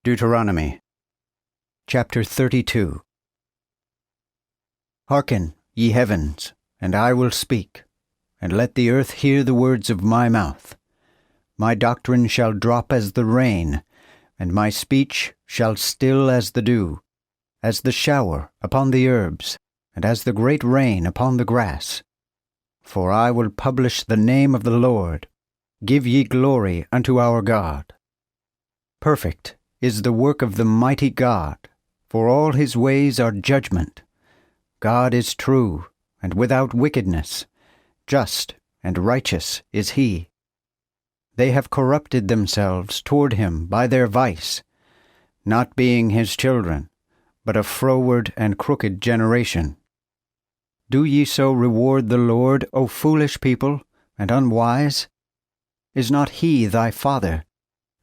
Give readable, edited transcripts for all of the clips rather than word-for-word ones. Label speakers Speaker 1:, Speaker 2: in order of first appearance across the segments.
Speaker 1: Deuteronomy chapter 32. Hearken, ye heavens, and I will speak, and let the earth hear the words of my mouth. My doctrine shall drop as the rain, and my speech shall still as the dew, as the shower upon the herbs, and as the great rain upon the grass. For I will publish the name of the Lord. Give ye glory unto our God. Perfect is the work of the mighty God, for all his ways are judgment. God is true, and without wickedness. Just and righteous is he. They have corrupted themselves toward him by their vice, not being his children, but a froward and crooked generation. Do ye so reward the Lord, O foolish people, and unwise? Is not he thy father,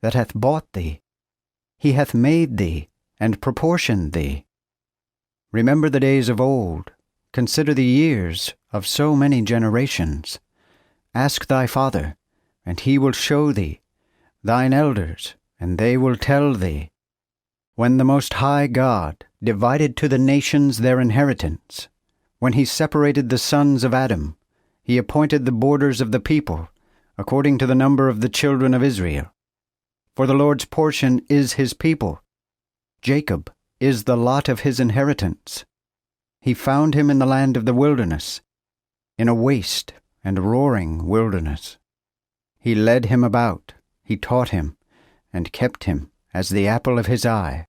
Speaker 1: that hath bought thee? He hath made thee, and proportioned thee. Remember the days of old, consider the years of so many generations. Ask thy father, and he will show thee, thine elders, and they will tell thee. When the Most High God divided to the nations their inheritance, when he separated the sons of Adam, he appointed the borders of the people, according to the number of the children of Israel. For the Lord's portion is his people. Jacob is the lot of his inheritance. He found him in the land of the wilderness, in a waste and roaring wilderness. He led him about, he taught him, and kept him as the apple of his eye.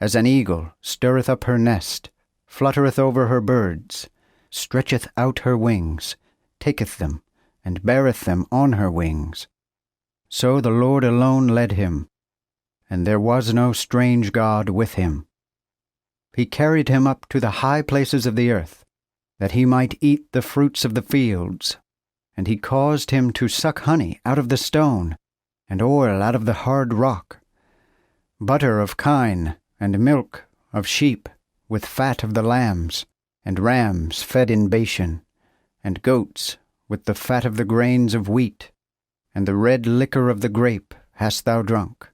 Speaker 1: As an eagle stirreth up her nest, fluttereth over her birds, stretcheth out her wings, taketh them, and beareth them on her wings. So the Lord alone led him, and there was no strange God with him. He carried him up to the high places of the earth, that he might eat the fruits of the fields, and he caused him to suck honey out of the stone, and oil out of the hard rock, butter of kine, and milk of sheep, with fat of the lambs, and rams fed in Bashan, and goats with the fat of the grains of wheat, and the red liquor of the grape hast thou drunk.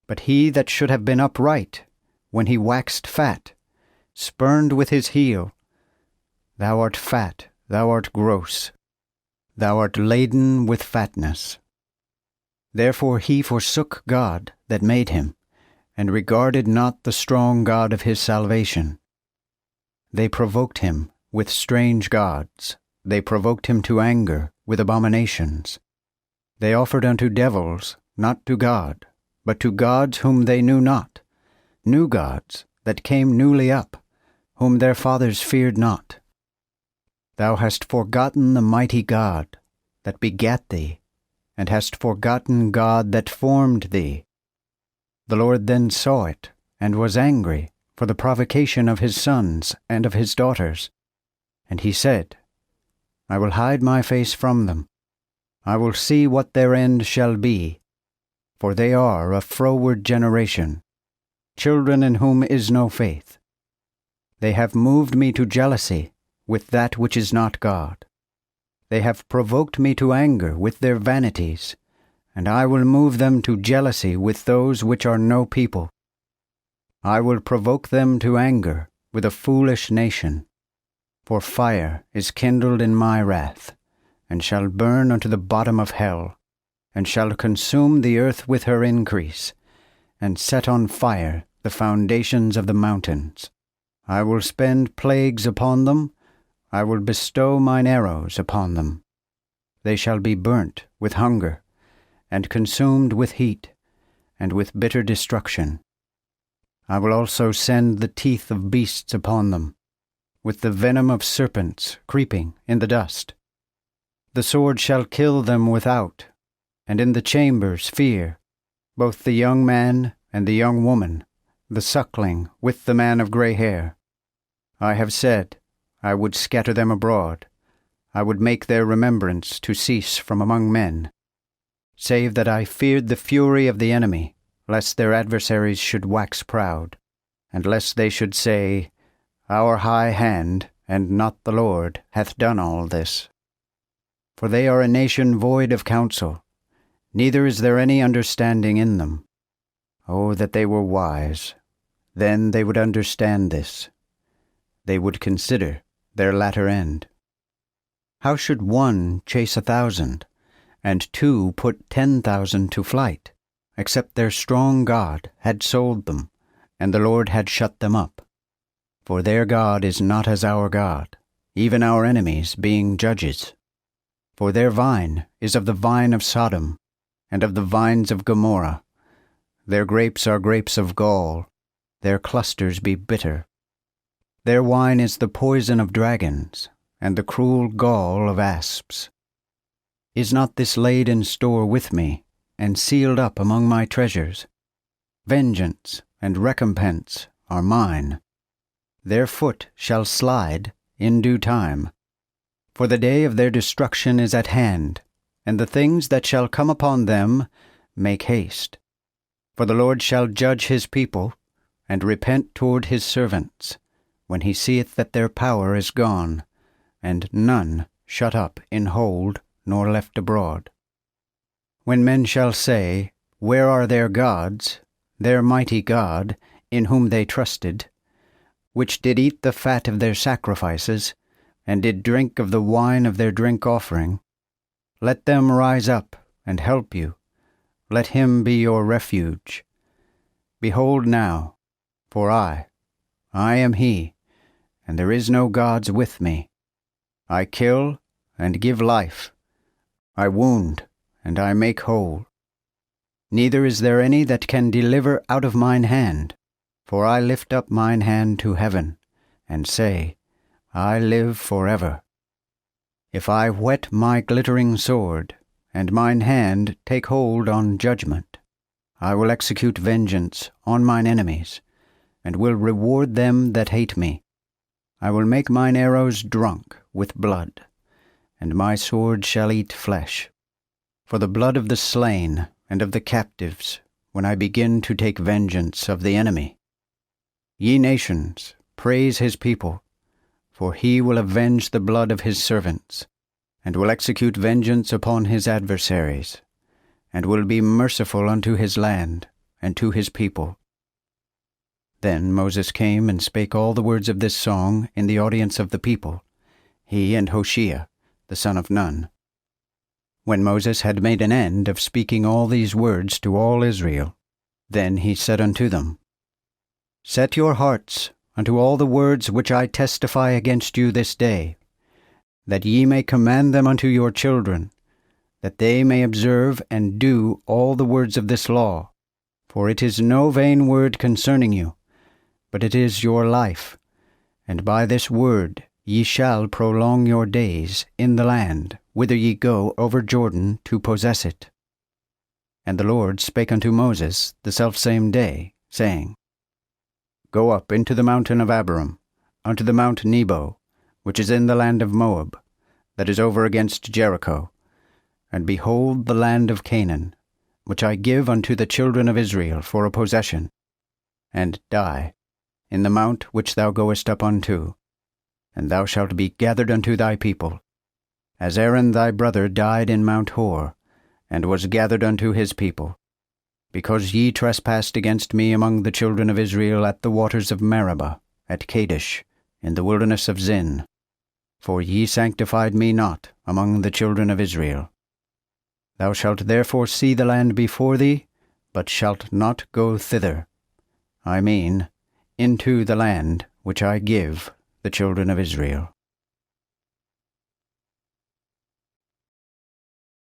Speaker 1: But he that should have been upright, when he waxed fat, spurned with his heel. Thou art fat, thou art gross, thou art laden with fatness. Therefore he forsook God that made him, and regarded not the strong God of his salvation. They provoked him with strange gods, they provoked him to anger with abominations. They offered unto devils, not to God, but to gods whom they knew not, new gods that came newly up, whom their fathers feared not. Thou hast forgotten the mighty God that begat thee, and hast forgotten God that formed thee. The Lord then saw it, and was angry for the provocation of his sons and of his daughters. And he said, I will hide my face from them. I will see what their end shall be, for they are a froward generation, children in whom is no faith. They have moved me to jealousy with that which is not God. They have provoked me to anger with their vanities, and I will move them to jealousy with those which are no people. I will provoke them to anger with a foolish nation, for fire is kindled in my wrath, and shall burn unto the bottom of hell, and shall consume the earth with her increase, and set on fire the foundations of the mountains. I will spend plagues upon them, I will bestow mine arrows upon them. They shall be burnt with hunger, and consumed with heat, and with bitter destruction. I will also send the teeth of beasts upon them, with the venom of serpents creeping in the dust. The sword shall kill them without, and in the chambers fear, both the young man and the young woman, the suckling with the man of grey hair. I have said, I would scatter them abroad, I would make their remembrance to cease from among men, save that I feared the fury of the enemy, lest their adversaries should wax proud, and lest they should say, Our high hand, and not the Lord, hath done all this. For they are a nation void of counsel, neither is there any understanding in them. Oh, that they were wise! Then they would understand this. They would consider their latter end. How should one chase 1,000, and two put 10,000 to flight, except their strong God had sold them, and the Lord had shut them up? For their God is not as our God, even our enemies being judges. For their vine is of the vine of Sodom, and of the vines of Gomorrah. Their grapes are grapes of gall, their clusters be bitter. Their wine is the poison of dragons, and the cruel gall of asps. Is not this laid in store with me, and sealed up among my treasures? Vengeance and recompense are mine. Their foot shall slide in due time. For the day of their destruction is at hand, and the things that shall come upon them make haste. For the Lord shall judge his people, and repent toward his servants, when he seeth that their power is gone, and none shut up in hold nor left abroad. When men shall say, Where are their gods, their mighty God, in whom they trusted, which did eat the fat of their sacrifices, and did drink of the wine of their drink offering? Let them rise up and help you. Let him be your refuge. Behold now, for I am he, and there is no gods with me. I kill and give life. I wound and I make whole. Neither is there any that can deliver out of mine hand. For I lift up mine hand to heaven, and say, I live forever. If I whet my glittering sword, and mine hand take hold on judgment, I will execute vengeance on mine enemies, and will reward them that hate me. I will make mine arrows drunk with blood, and my sword shall eat flesh. For the blood of the slain and of the captives, when I begin to take vengeance of the enemy. Ye nations, praise his people, for he will avenge the blood of his servants, and will execute vengeance upon his adversaries, and will be merciful unto his land and to his people. Then Moses came and spake all the words of this song in the audience of the people, he and Hoshea, the son of Nun. When Moses had made an end of speaking all these words to all Israel, then he said unto them, Set your hearts unto all the words which I testify against you this day, that ye may command them unto your children, that they may observe and do all the words of this law. For it is no vain word concerning you, but it is your life, and by this word ye shall prolong your days in the land whither ye go over Jordan to possess it. And the Lord spake unto Moses the selfsame day, saying, Go up into the mountain of Abarim, unto the mount Nebo, which is in the land of Moab, that is over against Jericho, and behold the land of Canaan, which I give unto the children of Israel for a possession, and die in the mount which thou goest up unto, and thou shalt be gathered unto thy people, as Aaron thy brother died in Mount Hor, and was gathered unto his people, because ye trespassed against me among the children of Israel at the waters of Meribah, at Kadesh, in the wilderness of Zin. For ye sanctified me not among the children of Israel. Thou shalt therefore see the land before thee, but shalt not go thither. I mean, into the land which I give the children of Israel.